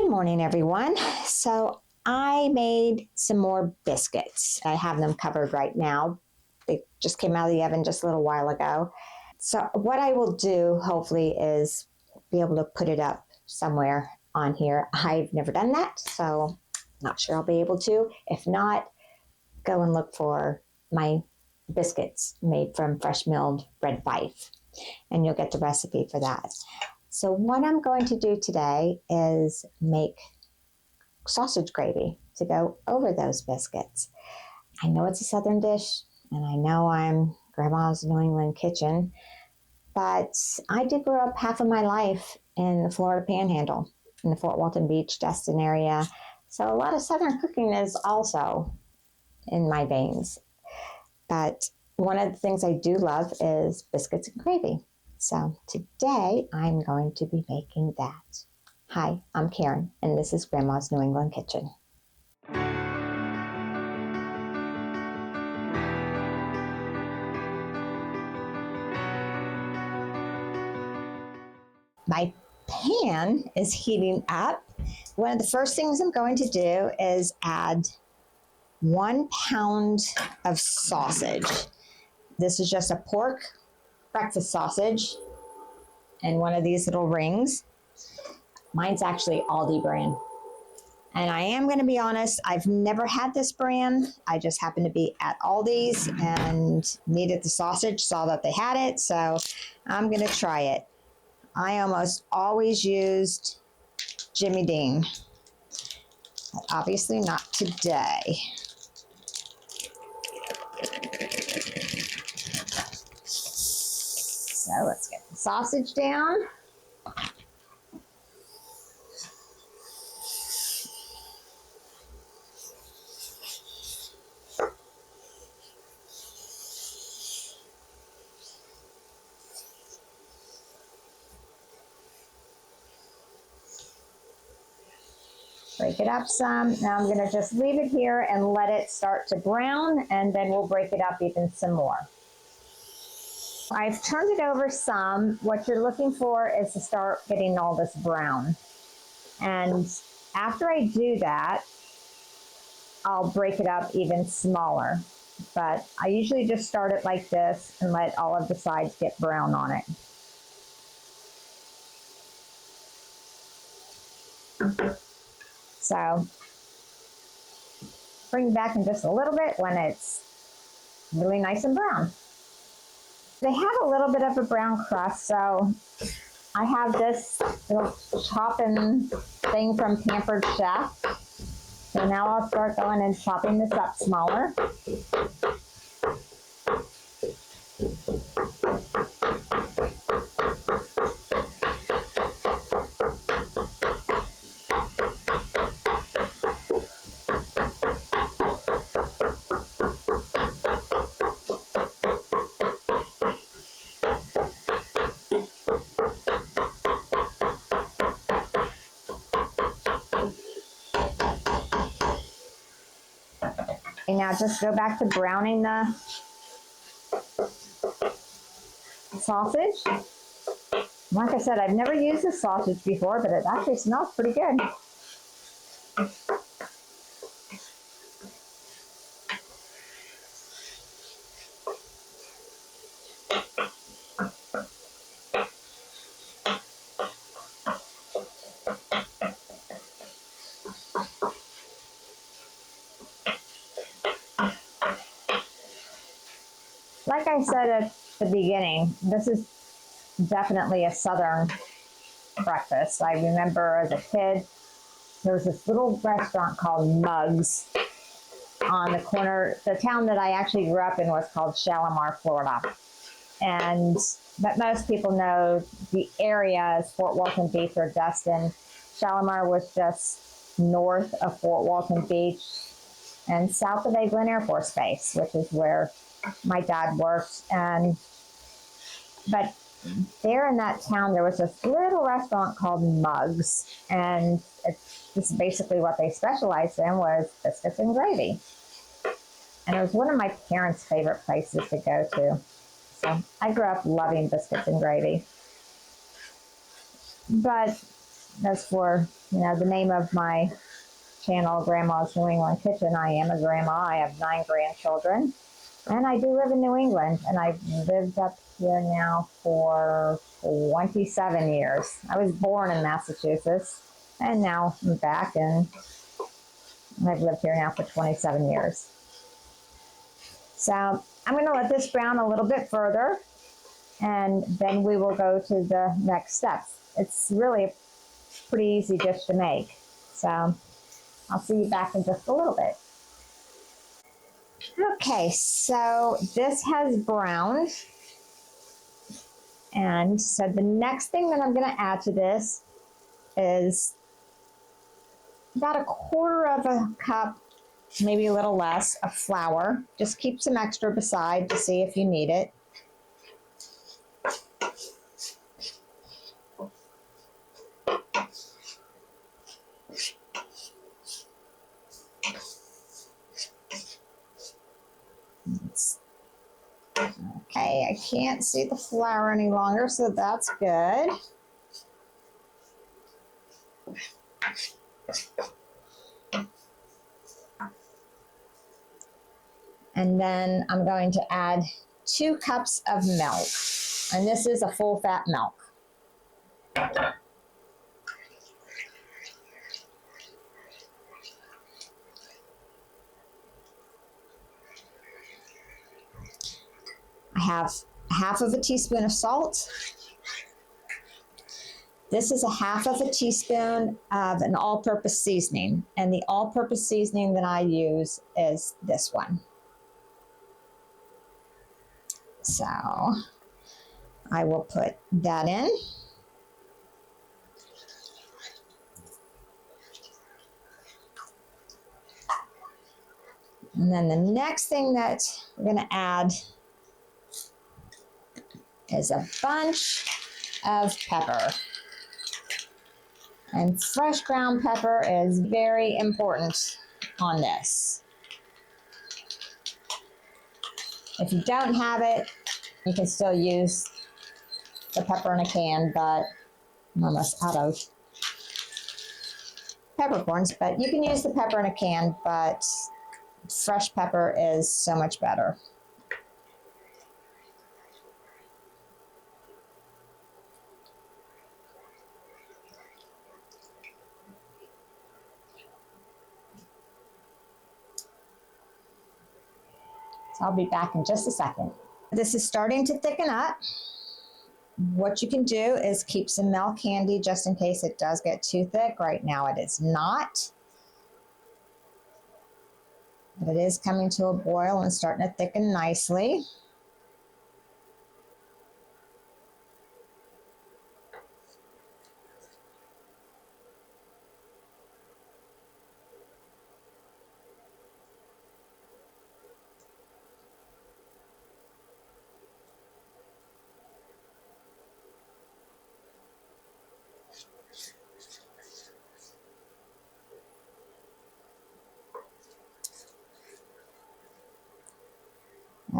Good morning, everyone. So I made some more biscuits. I have them covered right now. They just came out of the oven just a little while ago. So what I will do, hopefully, is be able to put it up somewhere on here. I've never done that, so not sure I'll be able to. If not, go and look for my biscuits made from fresh milled red fife, and you'll get the recipe for that. So what I'm going to do today is make sausage gravy to go over those biscuits. I know it's a Southern dish, and I know I'm Grandma's New England kitchen, but I did grow up half of my life in the Florida Panhandle, in the Fort Walton Beach, Destin area. So a lot of Southern cooking is also in my veins. But one of the things I do love is biscuits and gravy. So today I'm going to be making that. Hi, I'm Karen, and this is Grandma's New England Kitchen. My pan is heating up. One of the first things I'm going to do is add 1 pound of sausage. This is just a pork breakfast sausage and one of these little rings. Mine's actually Aldi brand. And I am going to be honest, I've never had this brand. I just happened to be at Aldi's and needed the sausage, saw that they had it, so I'm going to try it. I almost always used Jimmy Dean. Obviously not today. So let's get the sausage down. Break it up some. Now I'm going to just leave it here and let it start to brown, and then we'll break it up even some more. I've turned it over some. What you're looking for is to start getting all this brown. And after I do that, I'll break it up even smaller. But I usually just start it like this and let all of the sides get brown on it. So bring it back in just a little bit when it's really nice and brown. They have a little bit of a brown crust, so I have this little chopping thing from Pampered Chef. So now I'll start going and chopping this up smaller. And now just go back to browning the sausage. Like I said, I've never used this sausage before, but it actually smells pretty good. Like I said at the beginning, this is definitely a Southern breakfast. I remember as a kid, there was this little restaurant called Muggs on the corner. The town that I actually grew up in was called Shalimar, Florida. But most people know the area as Fort Walton Beach or Destin. Shalimar was just north of Fort Walton Beach and south of Eglin Air Force Base, which is where my dad worked. But there in that town, there was this little restaurant called Muggs, and this is basically what they specialized in was biscuits and gravy. And it was one of my parents' favorite places to go to. So I grew up loving biscuits and gravy. But As for, the name of my channel, Grandma's New England Kitchen, I am a grandma. I have 9 grandchildren. And I do live in New England, and I've lived up here now for 27 years. I was born in Massachusetts, and now I'm back, and I've lived here now for 27 years. So I'm going to let this brown a little bit further, and then we will go to the next steps. It's really a pretty easy dish to make. So I'll see you back in just a little bit. Okay, so this has browned. And so the next thing that I'm going to add to this is about 1/4 cup, maybe a little less, of flour. Just keep some extra beside to see if you need it. Okay, I can't see the flour any longer, so that's good. And then I'm going to add 2 cups of milk. And this is a full fat milk. I have 1/2 teaspoon of salt. This is 1/2 teaspoon of an all-purpose seasoning. And the all-purpose seasoning that I use is this one. So I will put that in. And then the next thing that we're going to add is a bunch of pepper. And fresh ground pepper is very important on this. If you don't have it, you can still use the pepper in a can, but I'm almost out of peppercorns. But you can use the pepper in a can, but fresh pepper is so much better. So I'll be back in just a second. This is starting to thicken up. What you can do is keep some milk handy just in case it does get too thick. Right now it is not. But it is coming to a boil and starting to thicken nicely.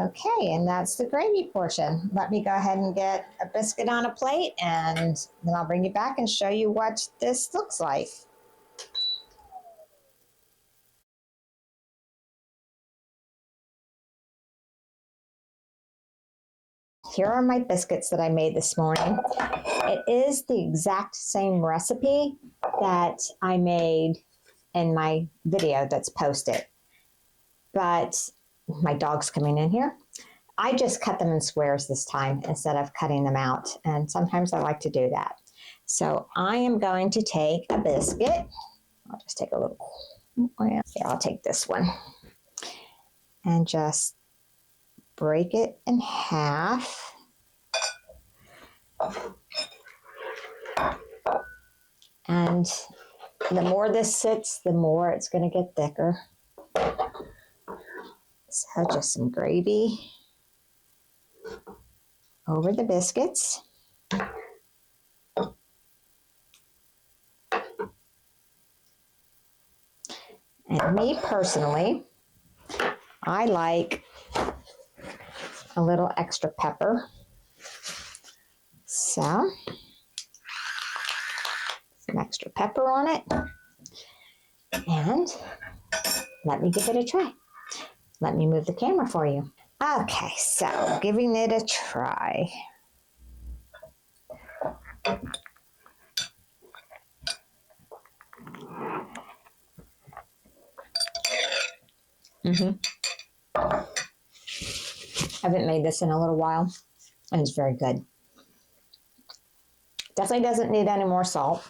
Okay, and that's the gravy portion. Let me go ahead and get a biscuit on a plate, and then I'll bring you back and show you what this looks like. Here are my biscuits that I made this morning. It is the exact same recipe that I made in my video that's posted. But my dog's coming in here. I just cut them in squares this time instead of cutting them out. And sometimes I like to do that. So I am going to take a biscuit. I'll just take a little, here, I'll take this one. And just break it in half. And the more this sits, the more it's going to get thicker. So just some gravy over the biscuits. And me personally, I like a little extra pepper. So some extra pepper on it. And let me give it a try. Let me move the camera for you. Okay, so giving it a try. I haven't made this in a little while, and it's very good. Definitely doesn't need any more salt.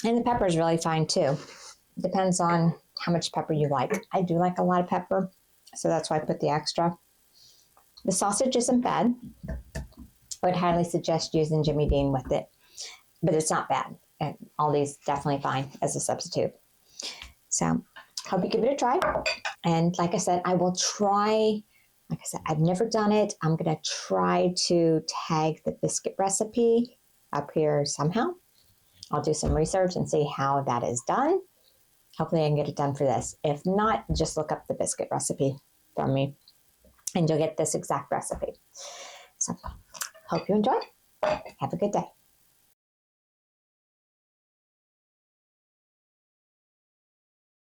And the pepper is really fine too. Depends on how much pepper you like. I do like a lot of pepper, so that's why I put the extra. The sausage isn't bad. I would highly suggest using Jimmy Dean with it, but it's not bad. And Aldi's definitely fine as a substitute. So hope you give it a try. And like I said, I will try, like I said, I've never done it. I'm going to try to tag the biscuit recipe up here somehow. I'll do some research and see how that is done. Hopefully I can get it done for this. If not, just look up the biscuit recipe from me and you'll get this exact recipe. So hope you enjoy. Have a good day.